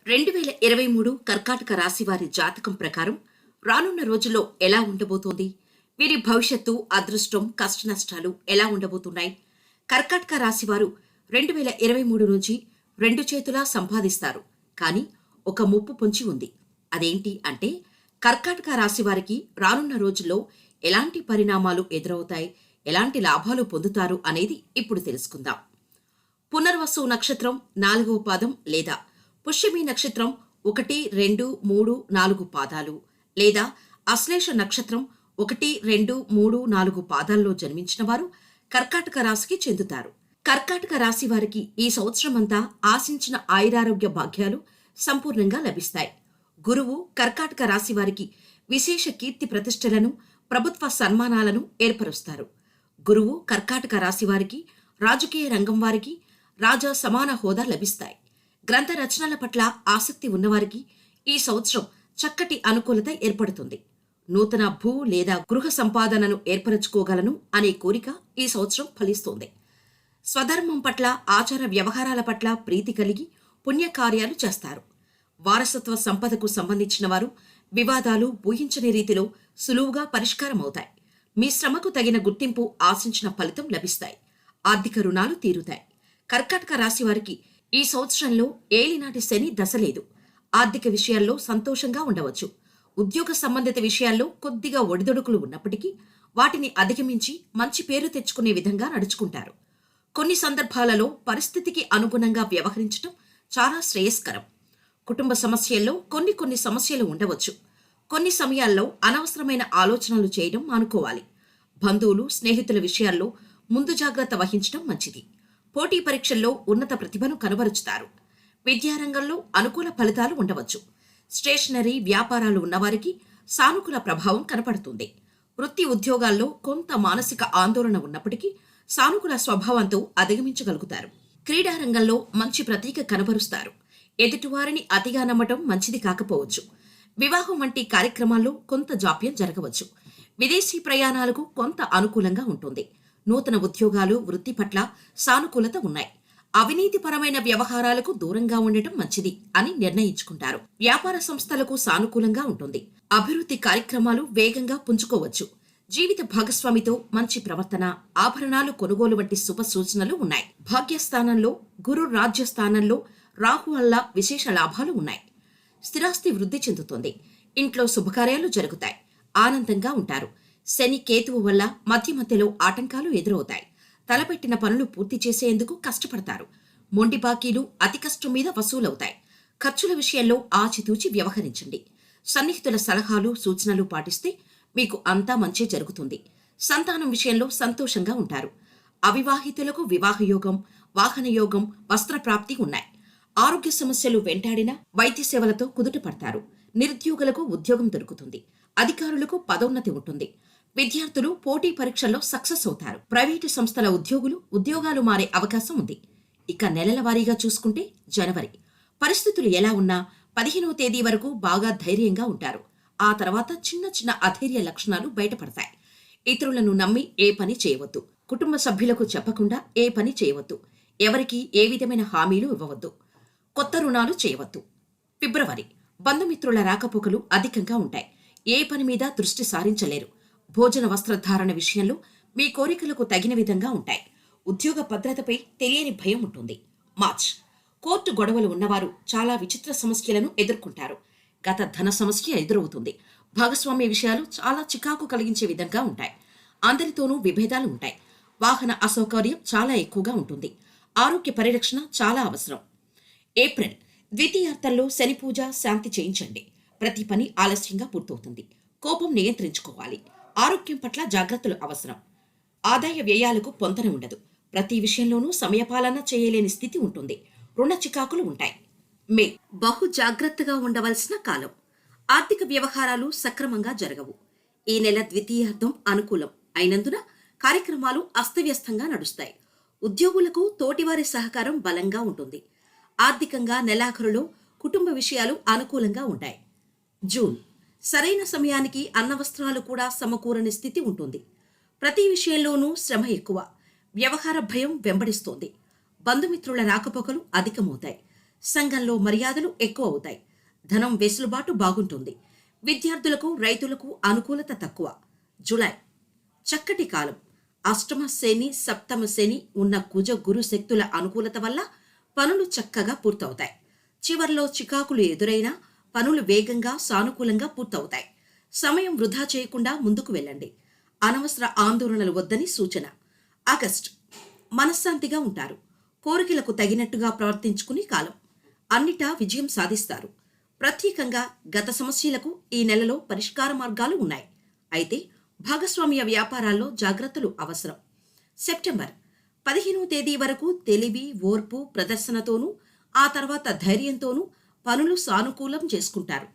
2023 కర్కాటక రాశి వారి జాతకం ప్రకారం రానున్న రోజుల్లో ఎలా ఉండబోతోంది? వీరి భవిష్యత్తు, అదృష్టం, కష్టనష్టాలు ఎలా ఉండబోతున్నాయి? కర్కాటక రాశి వారు 2023 నుంచి రెండు చేతులా సంపాదిస్తారు. కానీ ఒక ముప్పు పొంచి ఉంది. అదేంటి అంటే కర్కాటక రాశి వారికి రానున్న రోజుల్లో ఎలాంటి పరిణామాలు ఎదురవుతాయి, ఎలాంటి లాభాలు పొందుతారు అనేది ఇప్పుడు తెలుసుకుందాం. పునర్వసు నక్షత్రం 4వ పాదం లేదా పుష్యమి నక్షత్రం 1, 2, 3, 4 పాదాలు లేదా అశ్లేష నక్షత్రం 1, 2, 3, 4 పాదాల్లో జన్మించిన వారు కర్కాటక రాశికి చెందుతారు. కర్కాటక రాశి వారికి ఈ సంవత్సరమంతా ఆశించిన ఆయురారోగ్య భాగ్యాలు సంపూర్ణంగా లభిస్తాయి. గురువు కర్కాటక రాశి వారికి విశేష కీర్తి ప్రతిష్టలను, ప్రభుత్వ సన్మానాలను ఏర్పరుస్తారు. గురువు కర్కాటక రాశి వారికి రాజకీయ రంగం వారికి రాజా సమాన హోదా లభిస్తాయి. గ్రంథ రచనల పట్ల ఆసక్తి ఉన్నవారికి ఈ సంవత్సరం చక్కటి అనుకూలత ఏర్పడుతుంది. నూతన భూ లేదా గృహ సంపాదనను ఏర్పరచుకోగలను అనే కోరిక ఈ సంవత్సరం ఫలిస్తోంది. స్వధర్మం పట్ల, ఆచార వ్యవహారాల పట్ల ప్రీతి కలిగి పుణ్యకార్యాలు చేస్తారు. వారసత్వ సంపదకు సంబంధించిన వారు వివాదాలు ఊహించని రీతిలో సులువుగా పరిష్కారమవుతాయి. మీ శ్రమకు తగిన గుర్తింపు, ఆశించిన ఫలితం లభిస్తాయి. ఆర్థిక రుణాలు తీరుతాయి. కర్కాటక రాశి వారికి ఈ సంవత్సరంలో ఏలినాటి శని దశ లేదు. ఆర్థిక విషయాల్లో సంతోషంగా ఉండవచ్చు. ఉద్యోగ సంబంధిత విషయాల్లో కొద్దిగా ఒడిదొడుకులు ఉన్నప్పటికీ వాటిని అధిగమించి మంచి పేరు తెచ్చుకునే విధంగా నడుచుకుంటారు. కొన్ని సందర్భాలలో పరిస్థితికి అనుగుణంగా వ్యవహరించడం చాలా శ్రేయస్కరం. కుటుంబ సమస్యల్లో కొన్ని సమస్యలు ఉండవచ్చు. కొన్ని సమయాల్లో అనవసరమైన ఆలోచనలు చేయడం మానుకోవాలి. బంధువులు, స్నేహితుల విషయాల్లో ముందు జాగ్రత్త వహించడం మంచిది. పోటీ పరీక్షల్లో ఉన్నత ప్రతిభను కనబరుచుతారు. విద్యారంగంలో అనుకూల ఫలితాలు ఉండవచ్చు. స్టేషనరీ వ్యాపారాలు ఉన్నవారికి సానుకూల ప్రభావం కనపడుతుంది. వృత్తి ఉద్యోగాల్లో కొంత మానసిక ఆందోళన ఉన్నప్పటికీ సానుకూల స్వభావంతో అధిగమించగలుగుతారు. క్రీడారంగంలో మంచి ప్రతీక కనబరుస్తారు. ఎదుటివారిని అతిగా నమ్మటం మంచిది కాకపోవచ్చు. వివాహం వంటి కార్యక్రమాల్లో కొంత జాప్యం జరగవచ్చు. విదేశీ ప్రయాణాలకు కొంత అనుకూలంగా ఉంటుంది. నూతన ఉద్యోగాలు, వృత్తి పట్ల సానుకూలత ఉన్నాయి. అవినీతిపరమైన వ్యవహారాలకు దూరంగా ఉండటం మంచిది అని నిర్ణయించుకుంటారు. వ్యాపార సంస్థలకు సానుకూలంగా ఉంటుంది. అభివృద్ధి కార్యక్రమాలు వేగంగా పుంజుకోవచ్చు. జీవిత భాగస్వామితో మంచి ప్రవర్తన, ఆభరణాలు కొనుగోలు వంటి శుభ సూచనలు ఉన్నాయి. భాగ్యస్థానంలో గురు, రాజ్యస్థానంలో రాహు వల్ల విశేష లాభాలు ఉన్నాయి. స్థిరాస్తి వృద్ధి చెందుతుంది. ఇంట్లో శుభకార్యాలు జరుగుతాయి. ఆనందంగా ఉంటారు. శని, కేతువు వల్ల మధ్యలో ఆటంకాలు ఎదురవుతాయి. తలపెట్టిన పనులు పూర్తి చేసేందుకు కష్టపడతారు. మొండి బాకీలు అతి కష్టం మీద వసూలవుతాయి. ఖర్చుల విషయంలో ఆచితూచి వ్యవహరించండి. సన్నిహితుల సలహాలు, సూచనలు పాటిస్తే మీకు అంతా మంచి జరుగుతుంది. సంతానం విషయంలో సంతోషంగా ఉంటారు. అవివాహితులకు వివాహయోగం, వాహనయోగం, వస్త్రప్రాప్తి ఉన్నాయి. ఆరోగ్య సమస్యలు వెంటాడినా వైద్య సేవలతో కుదుట పడతారు. నిరుద్యోగులకు ఉద్యోగం దొరుకుతుంది. అధికారులకు పదోన్నతి ఉంటుంది. విద్యార్థులు పోటీ పరీక్షల్లో సక్సెస్ అవుతారు. ప్రైవేటు సంస్థల ఉద్యోగాలు మారే అవకాశం ఉంది. ఇక నెలల వారీగా చూసుకుంటే జనవరి పరిస్థితులు ఎలా ఉన్నా 15వ తేదీ వరకు బాగా ధైర్యంగా ఉంటారు. ఆ తర్వాత చిన్న అధైర్య లక్షణాలు బయటపడతాయి. ఇతరులను నమ్మి ఏ పని చేయవద్దు. కుటుంబ సభ్యులకు చెప్పకుండా ఏ పని చేయవద్దు. ఎవరికి ఏ విధమైన హామీలు ఇవ్వవద్దు. కొత్త రుణాలు చేయవద్దు. ఫిబ్రవరి బంధుమిత్రుల రాకపోకలు అధికంగా ఉంటాయి. ఏ పని మీద దృష్టి సారించలేరు. భోజన వస్త్రధారణ విషయంలో మీ కోరికలకు తగిన విధంగా ఉంటాయి. ఉద్యోగ భద్రతపై తెలియని భయం ఉంటుంది. మార్చ్ కోర్టు గొడవలు ఉన్నవారు చాలా విచిత్ర సమస్యలను ఎదుర్కొంటారు. గత ధన సమస్య ఎదురవుతుంది. భాగస్వామ్య విషయాలు చాలా చికాకు కలిగించే విధంగా ఉంటాయి. అందరితోనూ విభేదాలు ఉంటాయి. వాహన అసౌకర్యం చాలా ఎక్కువగా ఉంటుంది. ఆరోగ్య పరిరక్షణ చాలా అవసరం. ఏప్రిల్ ద్వితీయార్థంలో శని పూజ, శాంతి చేయించండి. ప్రతి పని ఆలస్యంగా పూర్తవుతుంది. కోపం నియంత్రించుకోవాలి. ఆరోగ్యం పట్ల జాగ్రత్తలు అవసరం. ఆదాయ వ్యయాలకు పొంతన ఉండదు. ప్రతి విషయంలోనూ సమయపాలన చేయలేని స్థితి ఉంటుంది. రుణ చికాకులు ఉంటాయి. మే బహు జాగ్రత్తగా ఉండవలసిన కాలం. ఆర్థిక వ్యవహారాలు సక్రమంగా జరగవు. ఈ నెల ద్వితీయార్థం అనుకూలం అయినందున కార్యక్రమాలు అస్తవ్యస్తంగా నడుస్తాయి. ఉద్యోగులకు తోటివారి సహకారం బలంగా ఉంటుంది. ఆర్థికంగా నెలాఖరులో కుటుంబ విషయాలు అనుకూలంగా ఉంటాయి. జూన్ సరైన సమయానికి అన్నవస్త్రాలు కూడా సమకూరని స్థితి ఉంటుంది. ప్రతి విషయంలోనూ శ్రమ ఎక్కువ. వ్యవహార భయం వెంబడిస్తోంది. బంధుమిత్రుల రాకపోకలు అధికమవుతాయి. సంఘంలో మర్యాదలు ఎక్కువ అవుతాయి. ధనం వెసులుబాటు బాగుంటుంది. విద్యార్థులకు, రైతులకు అనుకూలత తక్కువ. జులై చక్కటి కాలం. అష్టమ శని, సప్తమ శని ఉన్న కుజ గురు శక్తుల అనుకూలత వల్ల పనులు చక్కగా పూర్తవుతాయి. చివర్లో చికాకులు ఎదురైనా పనులు వేగంగా, సానుకూలంగా పూర్తవుతాయి. సమయం వృధా చేయకుండా ముందుకు వెళ్ళండి. అనవసర ఆందోళనలు వద్దని సూచన. ఆగస్టు మనశ్శాంతిగా ఉంటారు. కోరికలకు తగినట్టుగా ప్రవర్తించుకునే కాలం. అన్నిటా విజయం సాధిస్తారు. ప్రత్యేకంగా గత సమస్యలకు ఈ నెలలో పరిష్కార మార్గాలు ఉన్నాయి. అయితే భాగస్వామ్య వ్యాపారాల్లో జాగ్రత్తలు అవసరం. సెప్టెంబర్ 15వ తేదీ వరకు తెలివి, ఓర్పు ప్రదర్శనతోనూ ఆ తర్వాత ధైర్యంతోనూ పనులు సానుకూలం చేసుకుంటారు.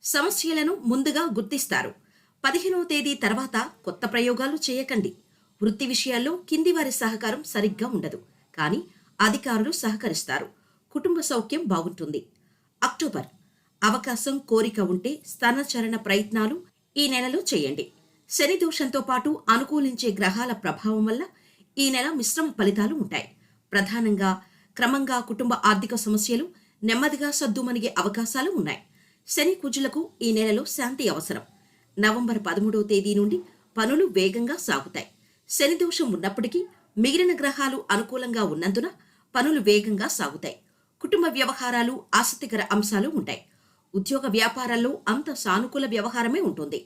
సమస్యలను ముందుగా గుర్తిస్తారు. 15వ తేదీ తర్వాత కొత్త ప్రయోగాలు చేయకండి. వృత్తి విషయాల్లో కింది వారి సహకారం సరిగ్గా ఉండదు, కానీ అధికారులు సహకరిస్తారు. కుటుంబ సౌఖ్యం బాగుంటుంది. అక్టోబర్ అవకాశం, కోరిక ఉంటే స్థానచలన ప్రయత్నాలు ఈ నెలలో చేయండి. శని దోషంతో పాటు అనుకూలించే గ్రహాల ప్రభావం వల్ల ఈ నెల మిశ్రమ ఫలితాలు ఉంటాయి. ప్రధానంగా క్రమంగా కుటుంబ ఆర్థిక సమస్యలు నెమ్మదిగా సద్దుమణిగే అవకాశాలు ఉన్నాయి. శని కుజులకు ఈ నెలలో శాంతి అవసరం. నవంబర్ 13వ తేదీ నుండి పనులు వేగంగా సాగుతాయి. శని దోషం ఉన్నప్పటికీ మిగిలిన గ్రహాలు అనుకూలంగా ఉన్నందున పనులు వేగంగా సాగుతాయి. కుటుంబ వ్యవహారాలు ఆసక్తికర అంశాలు ఉంటాయి. ఉద్యోగ వ్యాపారాల్లో అంత సానుకూల వ్యవహారమే ఉంటుంది.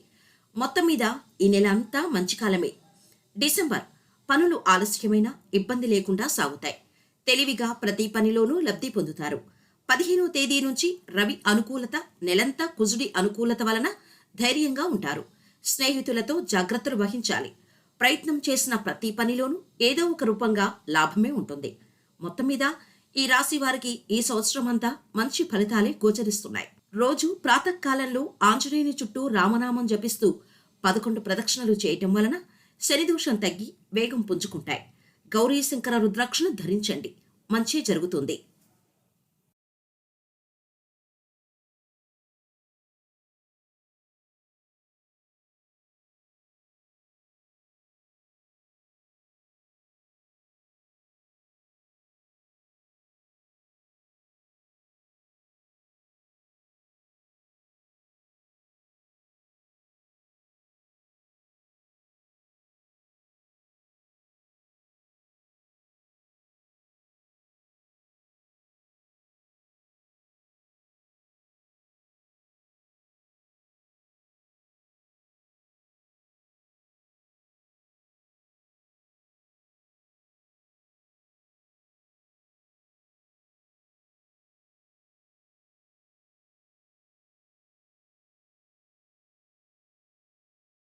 మొత్తం మీద ఈ నెల అంతా మంచి కాలమే. డిసెంబర్ పనులు ఆలస్యమైన ఇబ్బంది లేకుండా సాగుతాయి. తెలివిగా ప్రతి పనిలోనూ లబ్ధి పొందుతారు. 15వ తేదీ నుంచి రవి అనుకూలత, నెలంతా కుజుడి అనుకూలత వలన ధైర్యంగా ఉంటారు. స్నేహితులతో జాగ్రత్తలు వహించాలి. ప్రయత్నం చేసిన ప్రతి పనిలోనూ ఏదో ఒక రూపంగా లాభమే ఉంటుంది. మొత్తం మీద ఈ రాశి వారికి ఈ సంవత్సరం అంతా మంచి ఫలితాలే గోచరిస్తున్నాయి. రోజు ప్రాతకాలంలో ఆంజనేయుని చుట్టూ రామనామం జపిస్తూ 11 ప్రదక్షిణలు చేయటం వలన శనిదోషం తగ్గి వేగం పుంజుకుంటాయి. గౌరీ శంకర రుద్రాక్షను ధరించండి, మంచి జరుగుతుంది.